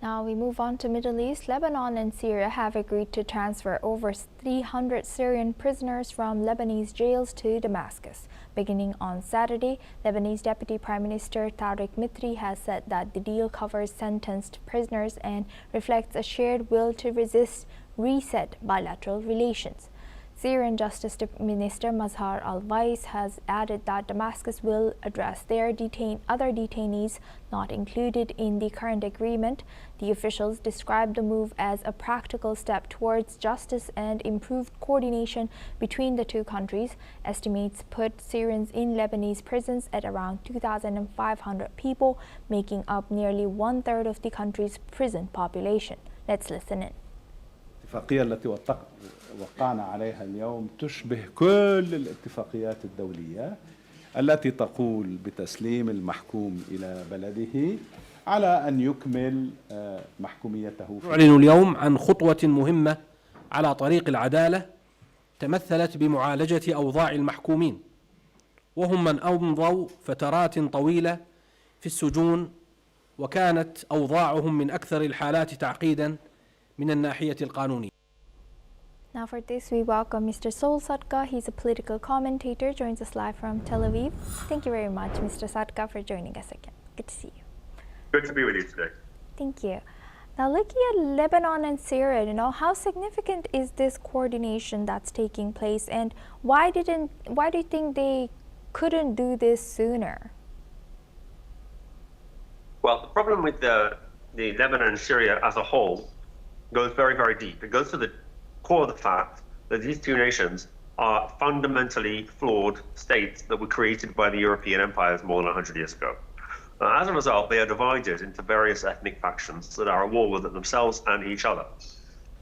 Now we move on to Middle East. Lebanon and Syria have agreed to transfer over 300 Syrian prisoners from Lebanese jails to Damascus. Beginning on Saturday, Lebanese Deputy Prime Minister Tariq Mitri has said that the deal covers sentenced prisoners and reflects a shared will to reset bilateral relations. Syrian Justice Minister Mazhar al-Weiss has added that Damascus will address their other detainees not included in the current agreement. The officials described the move as a practical step towards justice and improved coordination between the two countries. Estimates put Syrians in Lebanese prisons at around 2,500 people, making up nearly one-third of the country's prison population. Let's listen in. الاتفاقية التي وقعنا عليها اليوم تشبه كل الاتفاقيات الدولية التي تقول بتسليم المحكوم إلى بلده على أن يكمل محكوميته. نعلن اليوم عن خطوة مهمة على طريق العدالة تمثلت بمعالجة أوضاع المحكومين، وهم من أمضوا فترات طويلة في السجون، وكانت أوضاعهم من أكثر الحالات تعقيداً من الناحية القانونية. Now for this we welcome Mr. Sol Sadka. He's a political commentator, joins us live from Tel Aviv. Thank you very much, Mr. Sadka, for joining us again. Good to see you. Good to be with you today. Thank you. Now looking at Lebanon and Syria, how significant is this coordination that's taking place, and why do you think they couldn't do this sooner? Well, the problem with the Lebanon and Syria as a whole goes very, very deep. It goes to the core of the fact that these two nations are fundamentally flawed states that were created by the European empires more than 100 years ago. As a result, they are divided into various ethnic factions that are at war with themselves and each other.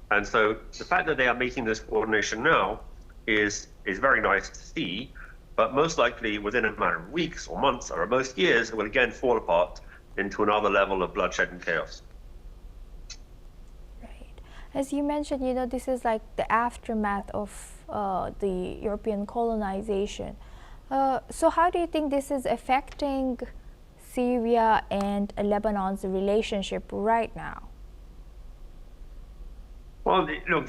And so the fact that they are making this coordination now is very nice to see, but most likely within a matter of weeks or months or most years, it will again fall apart into another level of bloodshed and chaos. As you mentioned, this is like the aftermath of the European colonization. So how do you think this is affecting Syria and Lebanon's relationship right now? Well, look,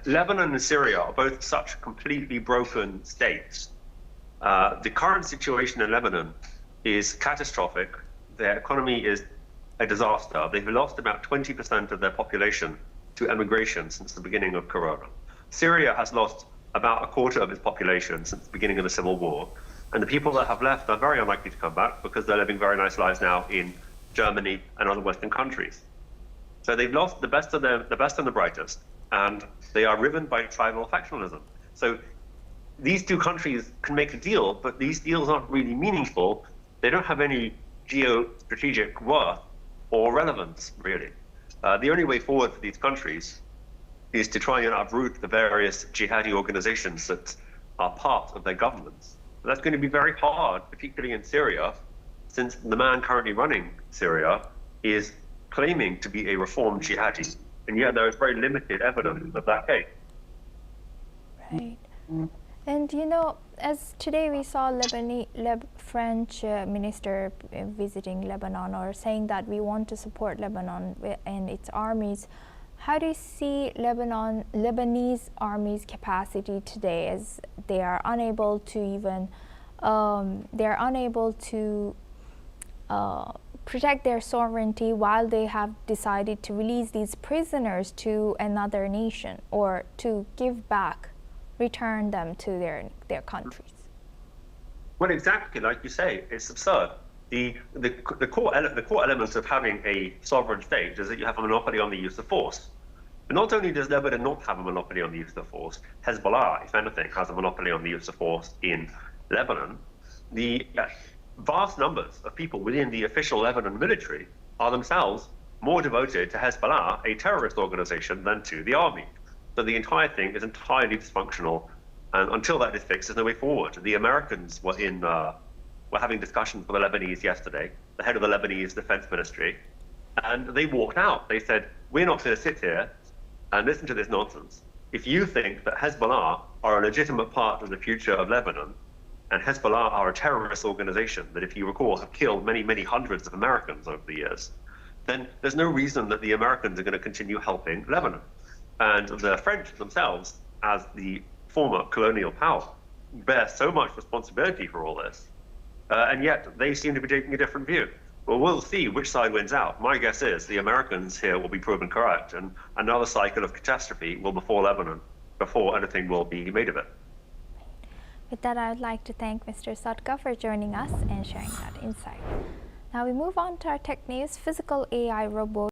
Lebanon and Syria are both such completely broken states. The current situation in Lebanon is catastrophic. Their economy is a disaster. They've lost about 20% of their population to emigration since the beginning of Corona. Syria has lost about a quarter of its population since the beginning of the civil war, and the people that have left are very unlikely to come back because they're living very nice lives now in Germany and other Western countries. So they've lost the best and the brightest, and they are riven by tribal factionalism. So these two countries can make a deal, but these deals aren't really meaningful. They don't have any geostrategic worth or relevance, really. The only way forward for these countries is to try and uproot the various jihadi organizations that are part of their governments. But that's going to be very hard, particularly in Syria, since the man currently running Syria is claiming to be a reformed jihadi, and yet there is very limited evidence of that case. Right. And as today we saw French minister visiting Lebanon, or saying that we want to support Lebanon and its armies. How do you see Lebanese army's capacity today, as they are unable to protect their sovereignty while they have decided to release these prisoners to another nation, or to return them to their countries? Well, exactly like you say, it's absurd. The core element of having a sovereign state is that you have a monopoly on the use of force. But not only does Lebanon not have a monopoly on the use of force, Hezbollah, if anything, has a monopoly on the use of force in Lebanon. The vast numbers of people within the official Lebanon military are themselves more devoted to Hezbollah, a terrorist organization, than to the army. So the entire thing is entirely dysfunctional, and until that is fixed, there's no way forward. The Americans were having discussions with the Lebanese yesterday, the head of the Lebanese defense ministry, and they walked out. They said, we're not going to sit here and listen to this nonsense. If you think that Hezbollah are a legitimate part of the future of Lebanon, and Hezbollah are a terrorist organization that, if you recall, have killed many, many hundreds of Americans over the years, then there's no reason that the Americans are going to continue helping Lebanon. And the French themselves, as the former colonial power, bear so much responsibility for all this, and yet they seem to be taking a different view. Well, we'll see which side wins out. My guess is the Americans here will be proven correct, and another cycle of catastrophe will befall Lebanon before anything will be made of it. With that, I would like to thank Mr. Sadka for joining us and sharing that insight. Now we move on to our tech news. Physical AI robot